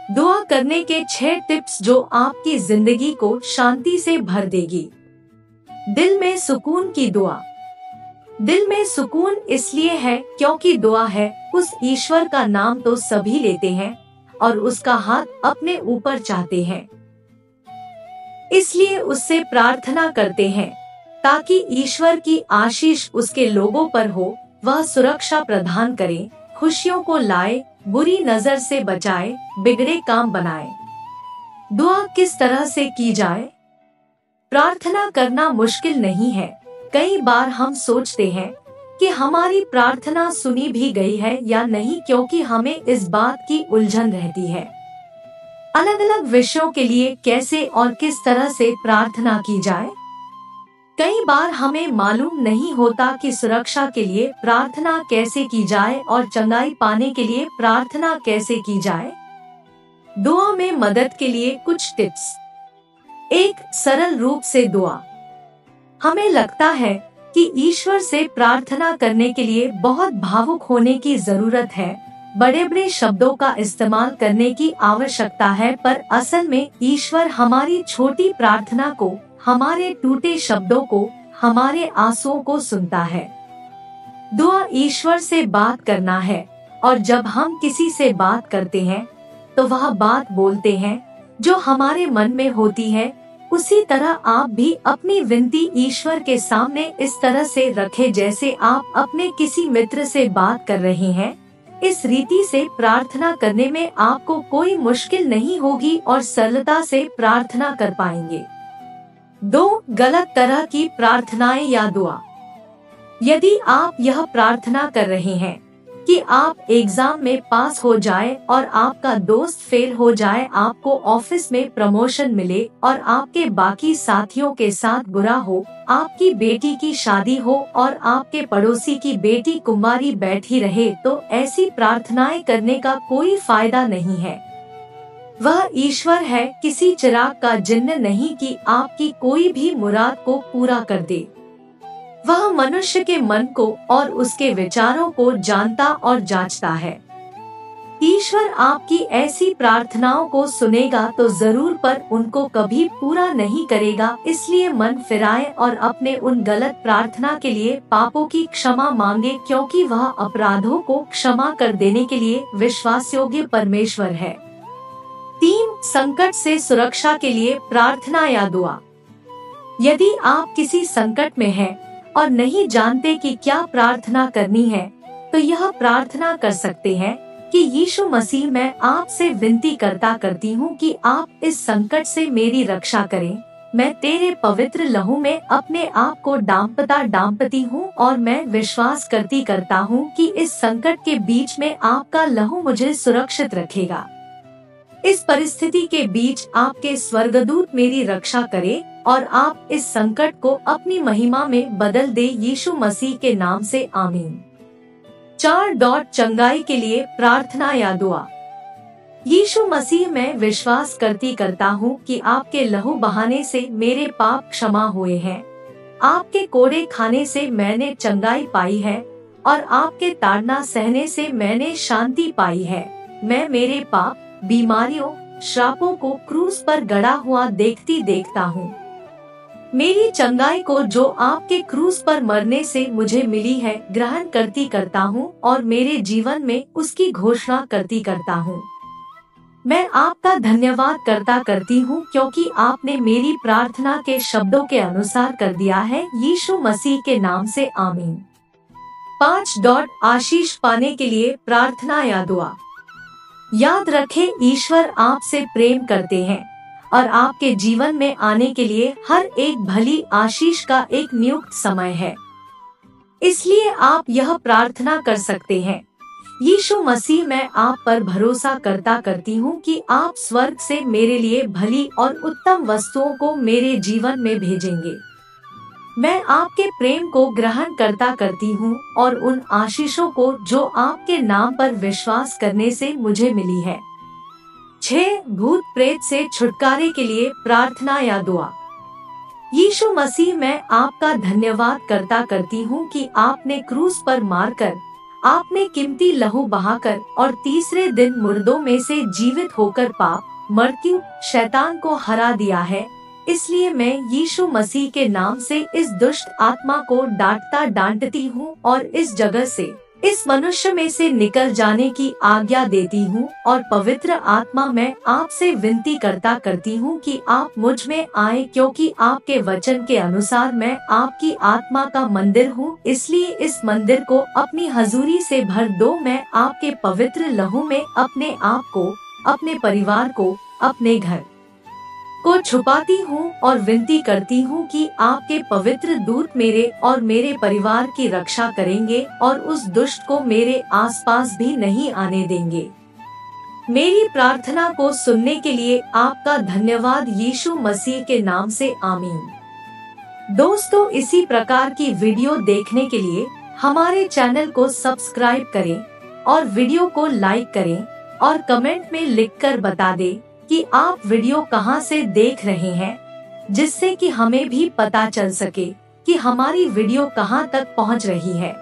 दुआ करने के 6 टिप्स जो आपकी जिंदगी को शांति से भर देगी। दिल में सुकून की दुआ। दिल में सुकून इसलिए है क्योंकि दुआ है उस ईश्वर का नाम तो सभी लेते हैं और उसका हाथ अपने ऊपर चाहते हैं, इसलिए उससे प्रार्थना करते हैं ताकि ईश्वर की आशीष उसके लोगों पर हो, वह सुरक्षा प्रदान करे, खुशियों को लाए, बुरी नजर से बचाए, बिगड़े काम बनाए। दुआ किस तरह से की जाए? प्रार्थना करना मुश्किल नहीं है। कई बार हम सोचते हैं कि हमारी प्रार्थना सुनी भी गई है या नहीं, क्योंकि हमें इस बात की उलझन रहती है। अलग अलग विषयों के लिए कैसे और किस तरह से प्रार्थना की जाए। कई बार हमें मालूम नहीं होता कि सुरक्षा के लिए प्रार्थना कैसे की जाए और चंगाई पाने के लिए प्रार्थना कैसे की जाए। दुआ में मदद के लिए कुछ टिप्स। 1. सरल रूप से दुआ। हमें लगता है कि ईश्वर से प्रार्थना करने के लिए बहुत भावुक होने की जरूरत है, बड़े बड़े शब्दों का इस्तेमाल करने की आवश्यकता है, पर असल में ईश्वर हमारी छोटी प्रार्थना को, हमारे टूटे शब्दों को, हमारे आंसुओं को सुनता है। दुआ ईश्वर से बात करना है, और जब हम किसी से बात करते हैं तो वह बात बोलते हैं जो हमारे मन में होती है। उसी तरह आप भी अपनी विनती ईश्वर के सामने इस तरह से रखें जैसे आप अपने किसी मित्र से बात कर रहे हैं। इस रीति से प्रार्थना करने में आपको कोई मुश्किल नहीं होगी और सरलता से प्रार्थना कर पाएंगे। 2. गलत तरह की प्रार्थनाएं या दुआ। यदि आप यह प्रार्थना कर रहे हैं कि आप एग्जाम में पास हो जाए और आपका दोस्त फेल हो जाए, आपको ऑफिस में प्रमोशन मिले और आपके बाकी साथियों के साथ बुरा हो, आपकी बेटी की शादी हो और आपके पड़ोसी की बेटी कुंवारी बैठी रहे, तो ऐसी प्रार्थनाएं करने का कोई फायदा नहीं है। वह ईश्वर है, किसी चिराग का जिन्न नहीं कि आपकी कोई भी मुराद को पूरा कर दे। वह मनुष्य के मन को और उसके विचारों को जानता और जांचता है। ईश्वर आपकी ऐसी प्रार्थनाओं को सुनेगा तो जरूर, पर उनको कभी पूरा नहीं करेगा। इसलिए मन फिराए और अपने उन गलत प्रार्थना के लिए पापों की क्षमा मांगे, क्योंकि वह अपराधों को क्षमा कर देने के लिए विश्वास योग्य परमेश्वर है। 3. संकट से सुरक्षा के लिए प्रार्थना या दुआ। यदि आप किसी संकट में हैं और नहीं जानते कि क्या प्रार्थना करनी है, तो यह प्रार्थना कर सकते हैं कि यीशु मसीह, मैं आपसे विनती करती हूँ कि आप इस संकट से मेरी रक्षा करें। मैं तेरे पवित्र लहू में अपने आप को डांपती हूँ और मैं विश्वास करता हूँ कि इस संकट के बीच में आपका लहू मुझे सुरक्षित रखेगा। इस परिस्थिति के बीच आपके स्वर्गदूत मेरी रक्षा करे और आप इस संकट को अपनी महिमा में बदल दे, यीशु मसीह के नाम से आमीन। 4. चंगाई के लिए प्रार्थना या दुआ। यीशु मसीह, मैं विश्वास करता हूँ कि आपके लहू बहाने से मेरे पाप क्षमा हुए हैं। आपके कोड़े खाने से मैंने चंगाई पाई है और आपके ताड़ना सहने से मैंने शांति पाई है। मैं मेरे पाप, बीमारियों, श्रापों को क्रूस पर गड़ा हुआ देखता हूँ। मेरी चंगाई को जो आपके क्रूस पर मरने से मुझे मिली है ग्रहण करता हूँ और मेरे जीवन में उसकी घोषणा करता हूँ। मैं आपका धन्यवाद करती हूँ क्योंकि आपने मेरी प्रार्थना के शब्दों के अनुसार कर दिया है, यीशु मसीह के नाम से आमीन। 5. आशीष पाने के लिए प्रार्थना या दुआ। याद रखें, ईश्वर आपसे प्रेम करते हैं और आपके जीवन में आने के लिए हर एक भली आशीष का एक नियुक्त समय है। इसलिए आप यह प्रार्थना कर सकते हैं, यीशु मसीह, मैं आप पर भरोसा करती हूँ कि आप स्वर्ग से मेरे लिए भली और उत्तम वस्तुओं को मेरे जीवन में भेजेंगे। मैं आपके प्रेम को ग्रहण करती हूँ और उन आशीषों को जो आपके नाम पर विश्वास करने से मुझे मिली है। 6. भूत प्रेत से छुटकारे के लिए प्रार्थना या दुआ। यीशु मसीह, मैं आपका धन्यवाद करती हूँ कि आपने क्रूस पर मारकर आपने कीमती लहू बहाकर और तीसरे दिन मुर्दों में से जीवित होकर पाप, मृत्यु, शैतान को हरा दिया है। इसलिए मैं यीशु मसीह के नाम से इस दुष्ट आत्मा को डांटती हूँ और इस जगह से, इस मनुष्य में से निकल जाने की आज्ञा देती हूँ। और पवित्र आत्मा, मैं आपसे विनती करती हूँ कि आप मुझ में आए, क्योंकि आपके वचन के अनुसार मैं आपकी आत्मा का मंदिर हूँ। इसलिए इस मंदिर को अपनी हजूरी से भर दो। मैं आपके पवित्र लहू में अपने आप को, अपने परिवार को, अपने घर को छुपाती हूँ और विनती करती हूँ कि आपके पवित्र दूत मेरे और मेरे परिवार की रक्षा करेंगे और उस दुष्ट को मेरे आसपास भी नहीं आने देंगे। मेरी प्रार्थना को सुनने के लिए आपका धन्यवाद यीशु मसीह के नाम से, आमीन। दोस्तों, इसी प्रकार की वीडियो देखने के लिए हमारे चैनल को सब्सक्राइब करें और वीडियो को लाइक करें और कमेंट में लिखकर बता दें कि आप वीडियो कहां से देख रहे हैं, जिससे कि हमें भी पता चल सके कि हमारी वीडियो कहां तक पहुंच रही है।